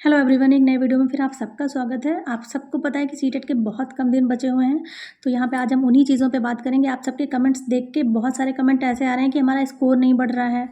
Hello everyone, एक नए video में फिर आप सबका स्वागत है। आप सबको पता है कि सीटेट के बहुत कम दिन बचे हुए हैं, तो यहाँ पे आज हम उन्हीं चीज़ों पे बात करेंगे। आप सबके कमेंट्स देख के बहुत सारे कमेंट ऐसे आ रहे हैं कि हमारा स्कोर नहीं बढ़ रहा है,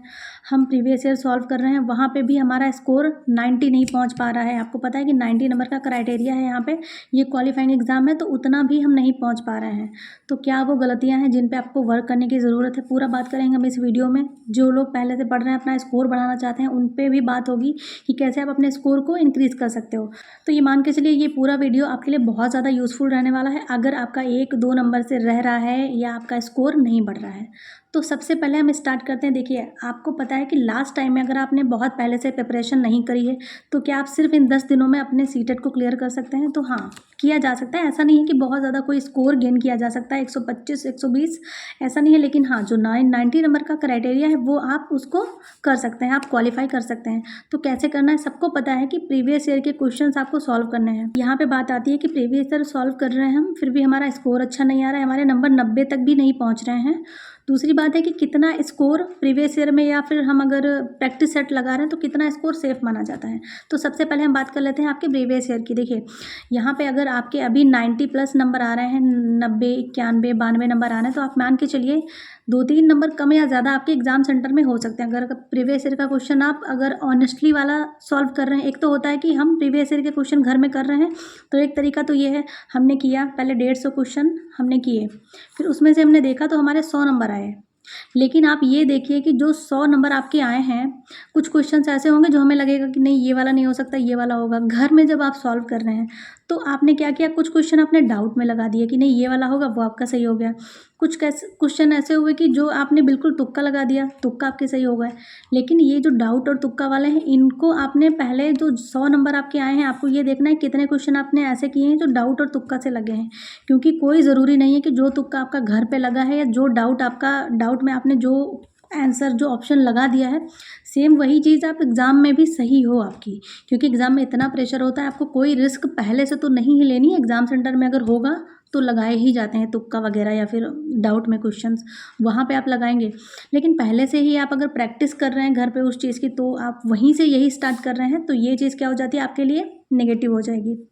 हम प्रीवियस ईयर सॉल्व कर रहे हैं, वहाँ पे भी हमारा स्कोर 90 नहीं पहुँच पा रहा है। आपको पता है कि 90 नंबर का क्राइटेरिया है यहाँ पे, ये क्वालिफाइंग एग्जाम है, तो उतना भी हम नहीं पहुँच पा रहे हैं। तो क्या वो गलतियाँ हैं जिन पर आपको वर्क करने की ज़रूरत है, पूरा बात करेंगे हम इस वीडियो में। जो लोग पहले से पढ़ रहे हैं, अपना स्कोर बढ़ाना चाहते हैं, उन पर भी बात होगी कि कैसे आप अपने स्कोर को इंक्रीज़ कर सकते हो। तो ये मान के चलिए ये पूरा वीडियो आपके लिए बहुत ज़्यादा यूज़फुल रहने वाला है अगर आपका 1-2 नंबर से रह रहा है या आपका स्कोर नहीं बढ़ रहा है। तो सबसे पहले हम स्टार्ट करते हैं। देखिए, आपको पता है कि लास्ट टाइम में अगर आपने बहुत पहले से प्रिपरेशन नहीं करी है, तो क्या आप सिर्फ इन 10 दिनों में अपने सीटेट को क्लियर कर सकते हैं? तो हाँ, किया जा सकता है। ऐसा नहीं है कि बहुत ज़्यादा कोई स्कोर गेन किया जा सकता है, 125, 120 ऐसा नहीं है। लेकिन हाँ, जो 90 नंबर का क्राइटेरिया है वो आप उसको कर सकते हैं, आप क्वालिफाई कर सकते हैं। तो कैसे करना है, सबको पता है कि प्रीवियस ईयर के क्वेश्चंस आपको सॉल्व करने हैं। यहाँ पे बात आती है कि प्रीवियस ईयर सॉल्व कर रहे हैं हम, फिर भी हमारा स्कोर अच्छा नहीं आ रहा है, हमारे नंबर 90 तक भी नहीं पहुँच रहे हैं। दूसरी बात है कि कितना स्कोर प्रीवियस ईयर में, या फिर हम अगर प्रैक्टिस सेट लगा रहे हैं तो कितना स्कोर सेफ माना जाता है। तो सबसे पहले हम बात कर लेते हैं आपके प्रीवियस ईयर की। देखिए, यहाँ पे अगर आपके अभी 90 प्लस नंबर आ रहे हैं, 90, 91, 92 नंबर आ रहे हैं, तो आप मान के चलिए 2-3 नंबर कम या ज़्यादा आपके एग्जाम सेंटर में हो सकते हैं। अगर प्रीवियस ईयर का क्वेश्चन आप अगर ऑनेस्टली वाला सॉल्व कर रहे हैं, एक तो होता है कि हम प्रीवियस ईयर के क्वेश्चन घर में कर रहे हैं, तो एक तरीका तो ये है, हमने किया पहले 150 क्वेश्चन हमने किए, फिर उसमें से हमने देखा तो हमारे 100 नंबर आए। लेकिन आप ये देखिए कि जो 100 नंबर आपके आए हैं, कुछ क्वेश्चंस ऐसे होंगे जो हमें लगेगा कि नहीं ये वाला नहीं हो सकता, ये वाला होगा। घर में जब आप सॉल्व कर रहे हैं तो आपने क्या किया, कुछ क्वेश्चन आपने डाउट में लगा दिया कि नहीं ये वाला होगा, वो आपका सही हो गया। कुछ क्वेश्चन ऐसे हुए कि जो आपने बिल्कुल तुक्का लगा दिया, तुक्का आपके सही हो गए। लेकिन ये जो डाउट और तुक्का वाले हैं, इनको आपने पहले जो 100 नंबर आपके आए हैं, आपको ये देखना है कितने क्वेश्चन आपने ऐसे किए हैं जो डाउट और तुक्का से लगे हैं। क्योंकि कोई ज़रूरी नहीं है कि जो तुक्का आपका घर पे लगा है या जो डाउट में आपने जो आंसर जो ऑप्शन लगा दिया है, सेम वही चीज़ आप एग्ज़ाम में भी सही हो आपकी। क्योंकि एग्ज़ाम में इतना प्रेशर होता है, आपको कोई रिस्क पहले से तो नहीं ही लेनी है। एग्ज़ाम सेंटर में अगर होगा तो लगाए ही जाते हैं तुक्का वगैरह, या फिर डाउट में क्वेश्चंस वहाँ पे आप लगाएंगे। लेकिन पहले से ही आप अगर प्रैक्टिस कर रहे हैं घर पे उस चीज़ की, तो आप वहीं से यही स्टार्ट कर रहे हैं, तो ये चीज़ क्या हो जाती है आपके लिए, नेगेटिव हो जाएगी।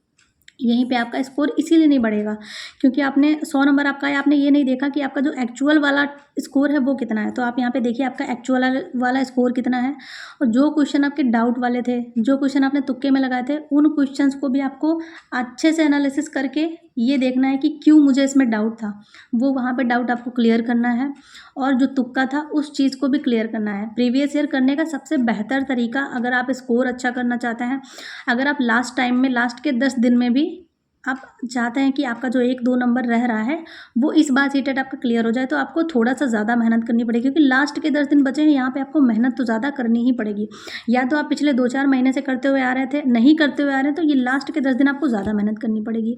यहीं पे आपका स्कोर इसीलिए नहीं बढ़ेगा क्योंकि आपने 100 नंबर आपका है, आपने ये नहीं देखा कि आपका जो एक्चुअल वाला स्कोर है वो कितना है। तो आप यहाँ पे देखिए आपका एक्चुअल वाला स्कोर कितना है, और जो क्वेश्चन आपके डाउट वाले थे, जो क्वेश्चन आपने तुक्के में लगाए थे, उन क्वेश्चंस को भी आपको अच्छे से एनालिसिस करके ये देखना है कि क्यों मुझे इसमें डाउट था, वो वहाँ पे डाउट आपको क्लियर करना है। और जो तुक्का था उस चीज़ को भी क्लियर करना है। प्रीवियस ईयर करने का सबसे बेहतर तरीका, अगर आप स्कोर अच्छा करना चाहते हैं, अगर आप लास्ट टाइम में, लास्ट के 10 दिन में भी आप चाहते हैं कि आपका जो 1-2 नंबर रह रहा है वो इस बार सीटेट आपका क्लियर हो जाए, तो आपको थोड़ा सा ज़्यादा मेहनत करनी पड़ेगी। क्योंकि लास्ट के 10 दिन बचे हैं, यहाँ पे आपको मेहनत तो ज़्यादा करनी ही पड़ेगी। या तो आप पिछले 2-4 महीने से करते हुए आ रहे थे, नहीं करते हुए आ रहे हैं, तो ये लास्ट के 10 दिन आपको ज़्यादा मेहनत करनी पड़ेगी।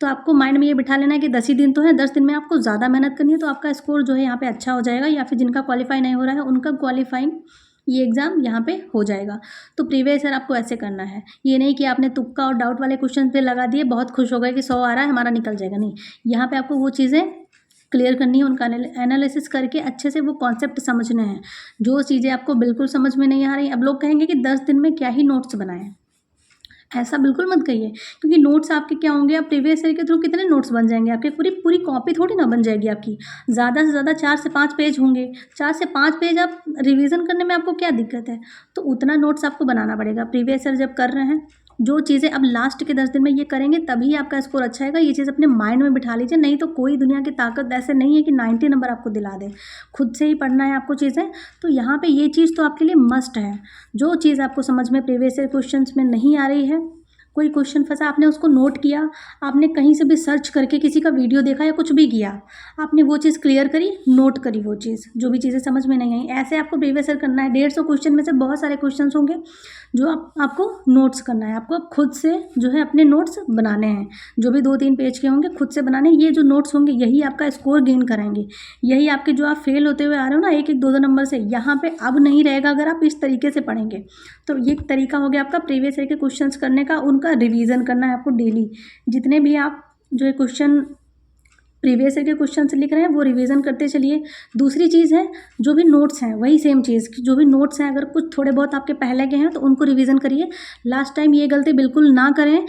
तो आपको माइंड में ये बिठा लेना है कि 10 ही दिन तो है, 10 दिन में आपको ज़्यादा मेहनत करनी है, तो आपका स्कोर जो है यहाँ पे अच्छा हो जाएगा। या फिर जिनका क्वालिफाई नहीं हो रहा है उनका क्वालिफाइंग ये एग्ज़ाम यहाँ पे हो जाएगा। तो प्रीवियस ईयर आपको ऐसे करना है, ये नहीं कि आपने तुक्का और डाउट वाले क्वेश्चन पे लगा दिए, बहुत खुश हो गए कि 100 आ रहा है हमारा निकल जाएगा। नहीं, यहाँ पे आपको वो चीज़ें क्लियर करनी है, उनका एनालिसिस करके अच्छे से वो कॉन्सेप्ट समझने हैं। जो चीज़ें आपको बिल्कुल समझ में नहीं आ रही, अब लोग कहेंगे कि 10 दिन में क्या ही नोट्स बनाएं, ऐसा बिल्कुल मत कहिए। क्योंकि नोट्स आपके क्या होंगे, आप प्रीवियस ईयर के थ्रू कितने नोट्स बन जाएंगे आपके, पूरी पूरी कॉपी थोड़ी ना बन जाएगी आपकी। ज़्यादा से ज़्यादा 4 से 5 पेज होंगे, 4 से 5 पेज आप रिवीजन करने में आपको क्या दिक्कत है। तो उतना नोट्स आपको बनाना पड़ेगा प्रीवियस ईयर जब कर रहे हैं। जो चीज़ें अब लास्ट के 10 दिन में ये करेंगे तभी आपका स्कोर अच्छा आएगा। ये चीज़ अपने माइंड में बिठा लीजिए, नहीं तो कोई दुनिया की ताकत ऐसे नहीं है कि 90 नंबर आपको दिला दे। खुद से ही पढ़ना है आपको चीज़ें। तो यहाँ पे ये चीज़ तो आपके लिए मस्ट है। जो चीज़ आपको समझ में प्रीवियस ईयर क्वेश्चन में नहीं आ रही है, कोई क्वेश्चन फंसा, आपने उसको नोट किया, आपने कहीं से भी सर्च करके किसी का वीडियो देखा या कुछ भी किया, आपने वो चीज़ क्लियर करी, नोट करी वो चीज़, जो भी चीज़ें समझ में नहीं आई। ऐसे आपको प्रीवियस ईयर करना है। 150 क्वेश्चन में से बहुत सारे क्वेश्चंस होंगे जो आपको नोट्स करना है। आपको खुद से जो है अपने नोट्स बनाने हैं, जो भी 2-3 पेज के होंगे खुद से बनाने। ये जो नोट्स होंगे यही आपका स्कोर गेन कराएंगे। यही आपके जो आप फेल होते हुए आ रहे हो ना 1-1, 2-2 नंबर से, यहाँ पे अब नहीं रहेगा अगर आप इस तरीके से पढ़ेंगे। तो ये तरीका हो गया आपका प्रीवियस ईयर के क्वेश्चंस करने का। उनका रिवीजन करना है आपको डेली। जितने भी आप जो है क्वेश्चन प्रीवियस ईयर के क्वेश्चन से लिख रहे हैं वो रिवीजन करते चलिए। दूसरी चीज़ है, जो भी नोट्स हैं वही सेम चीज़, जो भी नोट्स हैं अगर कुछ थोड़े बहुत आपके पहले के हैं तो उनको रिवीजन करिए। लास्ट टाइम ये गलती बिल्कुल ना करें।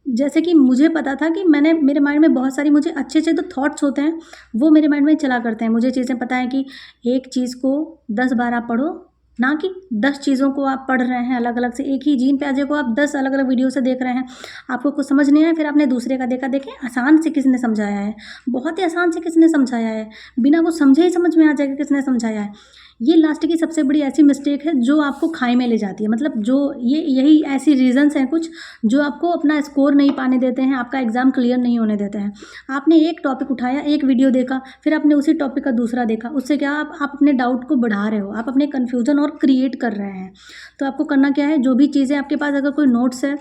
जैसे कि मुझे पता था कि मेरे माइंड में बहुत सारी मुझे अच्छे अच्छे जो थॉट्स होते हैं वो मेरे माइंड में चला करते हैं। मुझे चीज़ें पता है कि एक चीज़ को 10 बार आप पढ़ो, ना कि 10 चीज़ों को आप पढ़ रहे हैं अलग अलग से। एक ही जीन प्याजे को आप 10 अलग अलग वीडियो से देख रहे हैं, आपको कुछ समझ नहीं आया, फिर आपने दूसरे का देखा। देखें आसान से किसने समझाया है, बहुत ही आसान से किसने समझाया है, बिना कुछ समझे ही समझ में आ जाएगा किसने समझाया है। ये लास्ट की सबसे बड़ी ऐसी मिस्टेक है जो आपको खाई में ले जाती है। मतलब जो यही ऐसी रीजंस हैं कुछ जो आपको अपना स्कोर नहीं पाने देते हैं, आपका एग्ज़ाम क्लियर नहीं होने देते हैं। आपने एक टॉपिक उठाया, एक वीडियो देखा, फिर आपने उसी टॉपिक का दूसरा देखा, उससे क्या आप अपने डाउट को बढ़ा रहे हो, आप अपने कन्फ्यूज़न और क्रिएट कर रहे हैं। तो आपको करना क्या है, जो भी चीज़ें आपके पास अगर कोई नोट्स है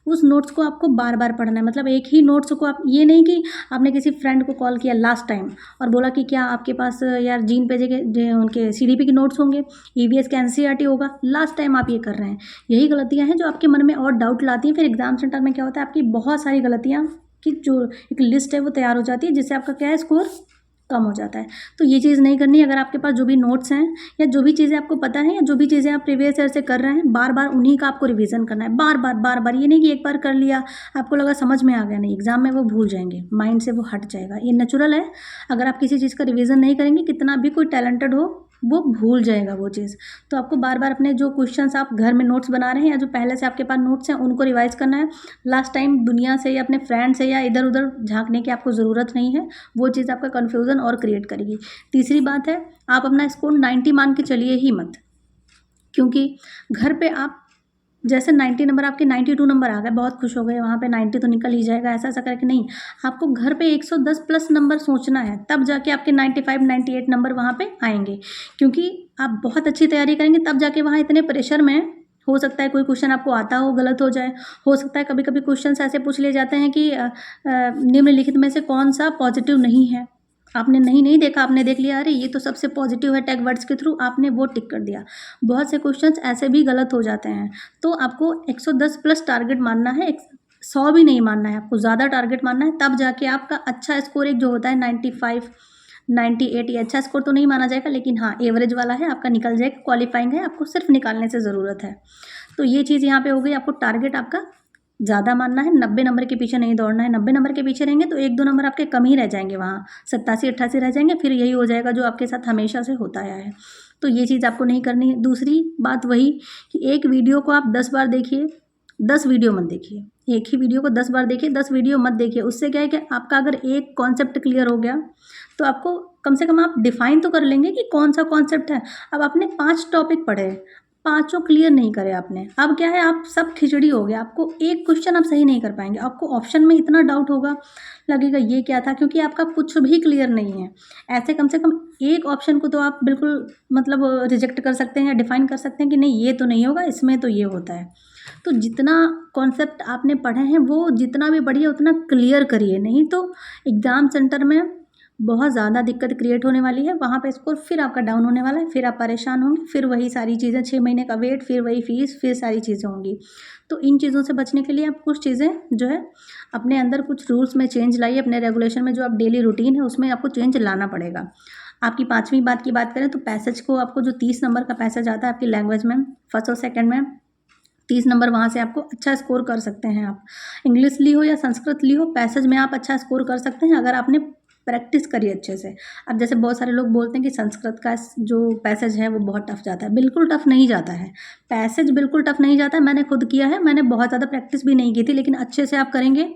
उस नोट्स को आपको बार बार पढ़ना है। मतलब एक ही नोट्स को आप, ये नहीं कि आपने किसी फ्रेंड को कॉल किया लास्ट टाइम और बोला कि क्या आपके पास यार जीन पेजे के उनके सीडीपी के नोट्स होंगे, ईवीएस का एनसीईआरटी होगा। लास्ट टाइम आप ये कर रहे हैं। यही गलतियां हैं जो आपके मन में और डाउट लाती हैं। फिर एग्जाम सेंटर में क्या होता है, आपकी बहुत सारी गलतियाँ की जो एक लिस्ट है वो तैयार हो जाती है, जिससे आपका क्या है, स्कोर कम हो जाता है। तो ये चीज़ नहीं करनी। अगर आपके पास जो भी नोट्स हैं या जो भी चीज़ें आपको पता है या जो भी चीज़ें आप प्रीवियस ईयर से कर रहे हैं, बार बार उन्हीं का आपको रिवीजन करना है। बार बार बार बार, ये नहीं कि एक बार कर लिया आपको लगा समझ में आ गया, नहीं, एग्जाम में वो भूल जाएंगे, माइंड से वो हट जाएगा। ये नेचुरल है। अगर आप किसी चीज़ का रिवीजन नहीं करेंगे, कितना भी कोई टैलेंटेड हो, वो भूल जाएगा वो चीज़। तो आपको बार बार अपने जो क्वेश्चंस आप घर में नोट्स बना रहे हैं या जो पहले से आपके पास नोट्स हैं उनको रिवाइज करना है। लास्ट टाइम दुनिया से या अपने फ्रेंड से या इधर उधर झांकने की आपको ज़रूरत नहीं है, वो चीज़ आपका कन्फ्यूज़न और क्रिएट करेगी। तीसरी बात है, आप अपना स्कोर 90 मान के चलिए ही मत, क्योंकि घर पे आप जैसे 90 नंबर, आपके 92 नंबर आ गए, बहुत खुश हो गए, वहाँ पे 90 तो निकल ही जाएगा, ऐसा ऐसा करके नहीं। आपको घर पे 110 प्लस नंबर सोचना है, तब जाके आपके 95 98 नंबर वहाँ पे आएंगे। क्योंकि आप बहुत अच्छी तैयारी करेंगे तब जाके वहाँ इतने प्रेशर में, हो सकता है कोई क्वेश्चन आपको आता हो गलत हो जाए, हो सकता है कभी कभी क्वेश्चन ऐसे पूछ लिए जाते हैं कि निम्नलिखित में से कौन सा पॉजिटिव नहीं है। आपने नहीं देखा, आपने देख लिया अरे ये तो सबसे पॉजिटिव है, टैग वर्ड्स के थ्रू आपने वो टिक कर दिया। बहुत से क्वेश्चंस ऐसे भी गलत हो जाते हैं। तो आपको 110 प्लस टारगेट मानना है, 100 भी नहीं मानना है, आपको ज़्यादा टारगेट मानना है। तब जाके आपका अच्छा स्कोर एक जो होता है 95 98, ये अच्छा स्कोर तो नहीं माना जाएगा, लेकिन हाँ एवरेज वाला है, आपका निकल जाएगा, क्वालिफाइंग है, आपको सिर्फ निकालने से ज़रूरत है। तो ये चीज़ यहाँ पे हो गई। आपको टारगेट आपका ज़्यादा मानना है, 90 नंबर के पीछे नहीं दौड़ना है। 90 नंबर के पीछे रहेंगे तो 1-2 नंबर आपके कम ही रह जाएंगे, वहाँ 87-88 रह जाएंगे। फिर यही हो जाएगा जो आपके साथ हमेशा से होता आया है। तो ये चीज़ आपको नहीं करनी है। दूसरी बात वही कि एक वीडियो को आप 10 बार देखिए, 10 वीडियो मत देखिए। एक ही वीडियो को 10 बार देखिए, 10 वीडियो मत देखिए। उससे क्या है कि आपका अगर एक कॉन्सेप्ट क्लियर हो गया तो आपको कम से कम आप डिफाइन तो कर लेंगे कि कौन सा कॉन्सेप्ट है। अब आपने 5 टॉपिक पढ़े, पाँचों क्लियर नहीं करे आपने, अब क्या है, आप सब खिचड़ी हो गया। आपको एक क्वेश्चन आप सही नहीं कर पाएंगे, आपको ऑप्शन में इतना डाउट होगा, लगेगा ये क्या था, क्योंकि आपका कुछ भी क्लियर नहीं है। ऐसे कम से कम एक ऑप्शन को तो आप बिल्कुल मतलब रिजेक्ट कर सकते हैं या डिफाइन कर सकते हैं कि नहीं ये तो नहीं होगा, इसमें तो ये होता है। तो जितना कॉन्सेप्ट आपने पढ़े हैं वो जितना भी पढ़िए उतना क्लियर करिए, नहीं तो एग्ज़ाम सेंटर में बहुत ज़्यादा दिक्कत क्रिएट होने वाली है। वहाँ पे स्कोर फिर आपका डाउन होने वाला है, फिर आप परेशान होंगे, फिर वही सारी चीज़ें, 6 महीने का वेट, फिर वही फीस, फिर सारी चीज़ें होंगी। तो इन चीज़ों से बचने के लिए आप कुछ चीज़ें जो है अपने अंदर कुछ रूल्स में चेंज लाइए, अपने रेगुलेशन में जो आप डेली रूटीन है उसमें आपको चेंज लाना पड़ेगा। आपकी 5वीं बात की बात करें तो पैसेज को, आपको जो 30 नंबर का पैसेज आता है आपकी लैंग्वेज में, फर्स्ट और सेकेंड में 30 नंबर, वहाँ से आपको अच्छा स्कोर कर सकते हैं। आप इंग्लिश ली हो या संस्कृत ली हो, पैसेज में आप अच्छा स्कोर कर सकते हैं अगर आपने प्रैक्टिस करी अच्छे से। अब जैसे बहुत सारे लोग बोलते हैं कि संस्कृत का जो पैसेज है वो बहुत टफ जाता है, बिल्कुल टफ नहीं जाता है। पैसेज बिल्कुल टफ नहीं जाता है, मैंने खुद किया है, मैंने बहुत ज़्यादा प्रैक्टिस भी नहीं की थी, लेकिन अच्छे से आप करेंगे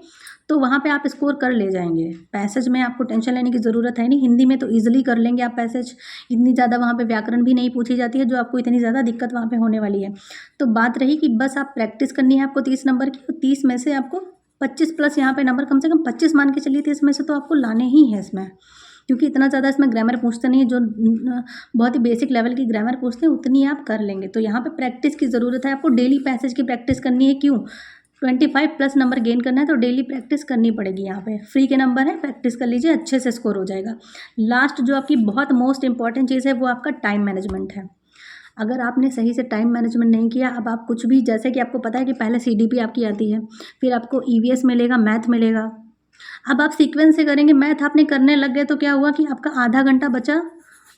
तो वहाँ पे आप स्कोर कर ले जाएंगे। पैसेज में आपको टेंशन लेने की ज़रूरत है नहीं, हिंदी में तो ईजिली कर लेंगे आप पैसेज। इतनी ज़्यादा वहाँ पे व्याकरण भी नहीं पूछी जाती है जो आपको इतनी ज़्यादा दिक्कत वहाँ पे होने वाली है। तो बात रही कि बस आप प्रैक्टिस करनी है आपको 30 नंबर की, तो 30 में से आपको 25 प्लस यहाँ पे नंबर, कम से कम 25 मान के चलिए, 30 में से तो आपको लाने ही है इसमें। क्योंकि इतना ज़्यादा इसमें ग्रामर पूछते नहीं है, जो बहुत ही बेसिक लेवल की ग्रामर पूछते हैं उतनी आप कर लेंगे। तो यहाँ पे प्रैक्टिस की ज़रूरत है, आपको डेली पैसेज की प्रैक्टिस करनी है। क्यों? 25 प्लस नंबर गेन करना है तो डेली प्रैक्टिस करनी पड़ेगी। यहाँ पे फ्री के नंबर है, प्रैक्टिस कर लीजिए, अच्छे से स्कोर हो जाएगा। लास्ट जो आपकी बहुत मोस्ट इंपॉर्टेंट चीज़ है वो आपका टाइम मैनेजमेंट है। अगर आपने सही से टाइम मैनेजमेंट नहीं किया, अब आप कुछ भी, जैसे कि आपको पता है कि पहले सीडीपी आपकी आती है, फिर आपको ईवीएस मिलेगा, मैथ मिलेगा। अब आप सीक्वेंस से करेंगे। मैथ आपने करने लग गए तो क्या हुआ कि आपका आधा घंटा बचा,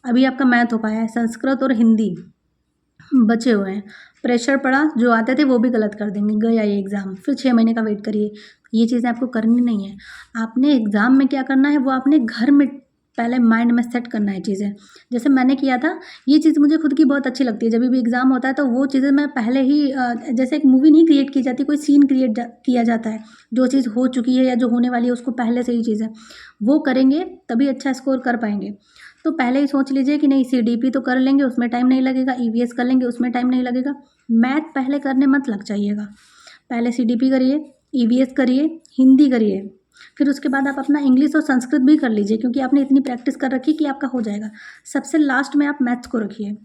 अभी आपका मैथ हो पाया है, संस्कृत और हिंदी बचे हुए हैं। प्रेशर पड़ा, जो आते थे वो भी गलत कर देंगे, गया ये एग्ज़ाम, फिर 6 महीने का वेट करिए। ये चीज़ें आपको करनी नहीं है। आपने एग्ज़ाम में क्या करना है वो आपने घर में पहले माइंड में सेट करना है चीज़ें। जैसे मैंने किया था, ये चीज़ मुझे खुद की बहुत अच्छी लगती है। जब भी एग्ज़ाम होता है तो वो चीज़ें मैं पहले ही जैसे एक मूवी नहीं क्रिएट की जाती, कोई सीन क्रिएट किया जाता है। जो चीज़ हो चुकी है या जो होने वाली है उसको पहले से ही चीज़ें वो करेंगे तभी अच्छा स्कोर कर पाएंगे। तो पहले ही सोच लीजिए कि नहीं सीडीपी तो कर लेंगे, उसमें टाइम नहीं लगेगा, ईवीएस कर लेंगे, उसमें टाइम नहीं लगेगा। मैथ पहले करने मत लग जाइएगा। पहले सीडीपी करिए, ईवीएस करिए, हिंदी करिए, फिर उसके बाद आप अपना इंग्लिश और संस्कृत भी कर लीजिए, क्योंकि आपने इतनी प्रैक्टिस कर रखी कि आपका हो जाएगा। सबसे लास्ट में आप मैथ्स को रखिए।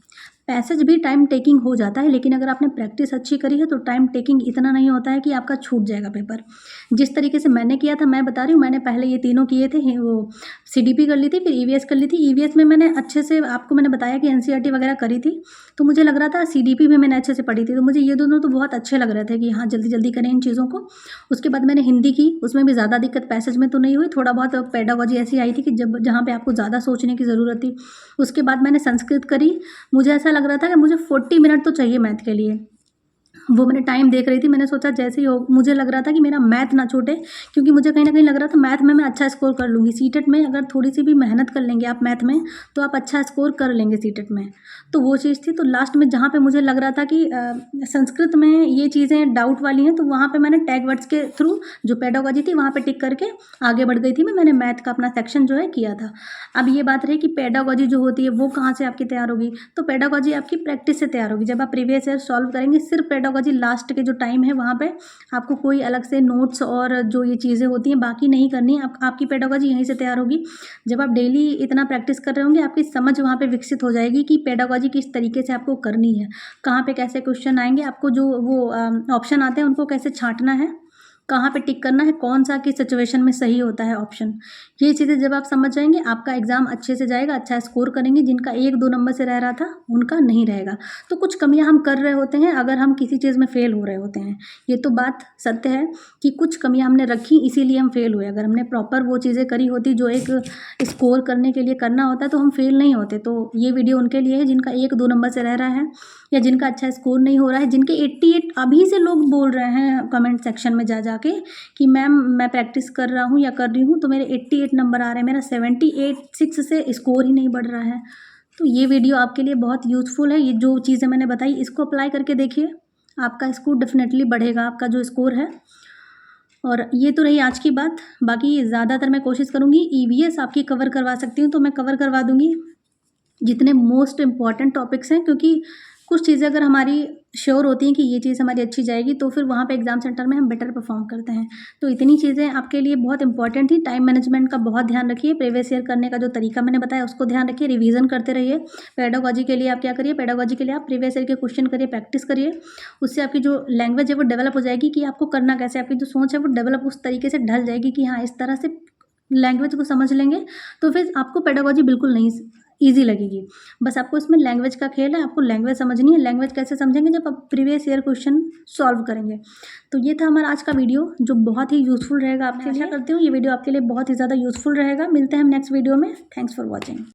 पैसेज भी टाइम टेकिंग हो जाता है, लेकिन अगर आपने प्रैक्टिस अच्छी करी है तो टाइम टेकिंग इतना नहीं होता है कि आपका छूट जाएगा पेपर। जिस तरीके से मैंने किया था, मैं बता रही हूँ, मैंने पहले ये तीनों किए थे, वो सीडीपी कर ली थी, फिर ईवीएस कर ली थी। ईवीएस में मैंने अच्छे से, आपको मैंने बताया कि एनसीईआरटी वगैरह करी थी, तो मुझे लग रहा था सीडीपी भी मैंने अच्छे से पढ़ी थी, तो मुझे ये दोनों तो बहुत अच्छे लग रहे थे कि हाँ जल्दी जल्दी करें इन चीज़ों को। उसके बाद मैंने हिंदी की, उसमें भी ज़्यादा दिक्कत पैसेज में तो नहीं हुई, थोड़ा बहुत पेडागॉजी ऐसी आई थी कि जब जहाँ पे आपको ज़्यादा सोचने की ज़रूरत थी। उसके बाद मैंने संस्कृत करी, मुझे ऐसा लग रहा था कि मुझे 40 मिनट तो चाहिए मैथ के लिए। वो मैंने टाइम देख रही थी, मैंने सोचा जैसे ही हो, मुझे लग रहा था कि मेरा मैथ ना छूटे, क्योंकि मुझे कहीं न कहीं लग रहा था मैथ में मैं अच्छा स्कोर कर लूँगी। सीटेट में अगर थोड़ी-सी भी मेहनत कर लेंगे आप मैथ में, तो आप अच्छा स्कोर कर लेंगे सीटेट में। तो वो चीज़ थी, तो लास्ट में जहाँ पे मुझे लग रहा था कि संस्कृत में ये चीज़ें डाउट वाली हैं, तो वहाँ पे मैंने टैग वर्ड्स के थ्रू जो पेडागॉजी थी वहाँ पे टिक करके आगे बढ़ गई थी मैंने मैथ का अपना सेक्शन जो है किया था। अब ये बात रही कि पेडागॉजी जो होती है वो कहाँ से आपकी तैयार होगी, तो पेडागॉजी आपकी प्रैक्टिस से तैयार होगी। जब आप प्रीवियस ईयर सॉल्व करेंगे, सिर्फ पेडागॉजी लास्ट के जो टाइम है वहाँ पे आपको कोई अलग से नोट्स और जो ये चीज़ें होती हैं बाकी नहीं करनी है। आपकी पेडागॉजी यहीं से तैयार होगी। जब आप डेली इतना प्रैक्टिस कर रहे होंगे, आपकी समझ वहाँ पे विकसित हो जाएगी कि पेडागॉजी किस तरीके से आपको करनी है, कहाँ पे कैसे क्वेश्चन आएंगे, आपको जो वो ऑप्शन आते हैं उनको कैसे छांटना है, कहाँ पे टिक करना है, कौन सा किस सिचुएशन में सही होता है ऑप्शन। ये चीज़ें जब आप समझ जाएंगे, आपका एग्ज़ाम अच्छे से जाएगा, अच्छा स्कोर करेंगे। जिनका 1-2 नंबर से रह रहा था उनका नहीं रहेगा। तो कुछ कमियां हम कर रहे होते हैं अगर हम किसी चीज़ में फ़ेल हो रहे होते हैं। ये तो बात सत्य है कि कुछ कमियां हमने रखी इसीलिए हम फ़ेल हुए। अगर हमने प्रॉपर वो चीज़ें करी होती जो एक स्कोर करने के लिए करना होता है, तो हम फ़ेल नहीं होते। तो ये वीडियो उनके लिए है जिनका 1-2 नंबर से रह रहा है, या जिनका अच्छा स्कोर नहीं हो रहा है, जिनके 88 अभी से लोग बोल रहे हैं कमेंट सेक्शन में जा के कि मैम मैं प्रैक्टिस कर रहा हूँ या कर रही हूँ तो मेरे 88 नंबर आ रहे हैं, मेरा 78 से स्कोर ही नहीं बढ़ रहा है। तो ये वीडियो आपके लिए बहुत यूज़फुल है। ये जो चीज़ें मैंने बताई इसको अप्लाई करके देखिए, आपका स्कोर डेफिनेटली बढ़ेगा, आपका जो स्कोर है। और ये तो रही आज की बात। बाकी ज़्यादातर मैं कोशिश करूँगी ईवीएस आपकी कवर करवा सकती हूँ तो मैं कवर करवा दूँगी, जितने मोस्ट इम्पॉर्टेंट टॉपिक्स हैं, क्योंकि कुछ चीज़ें अगर हमारी श्योर होती हैं कि ये चीज़ हमारी अच्छी जाएगी तो फिर वहाँ पे एग्ज़ाम सेंटर में हम बेटर परफॉर्म करते हैं। तो इतनी चीज़ें आपके लिए बहुत इंपॉर्टेंट थी। टाइम मैनेजमेंट का बहुत ध्यान रखिए, प्रीवियस ईयर करने का जो तरीका मैंने बताया उसको ध्यान रखिए, रिवीजन करते रहिए। पेडागॉजी के लिए आप क्या करिए, पेडागॉजी के लिए आप प्रीवियस ईयर के क्वेश्चन करिए, प्रैक्टिस करिए। उससे आपकी जो लैंग्वेज है वो डेवलप हो जाएगी कि आपको करना कैसे है, आपकी जो सोच है वो डेवलप उस तरीके से ढल जाएगी कि हाँ इस तरह से लैंग्वेज को समझ लेंगे तो फिर आपको पेडागॉजी बिल्कुल नहीं ईजी लगेगी। बस आपको इसमें लैंग्वेज का खेल है, आपको लैंग्वेज समझनी है। लैंग्वेज कैसे समझेंगे, जब आप प्रीवियस ईयर क्वेश्चन सॉल्व करेंगे। तो ये था हमारा आज का वीडियो जो बहुत ही यूज़फुल रहेगा आपके लिए। आशा करती हूँ ये वीडियो आपके लिए बहुत ही ज़्यादा यूज़फुल रहेगा। मिलते हैं हम नेक्स्ट वीडियो में। Thanks for watching.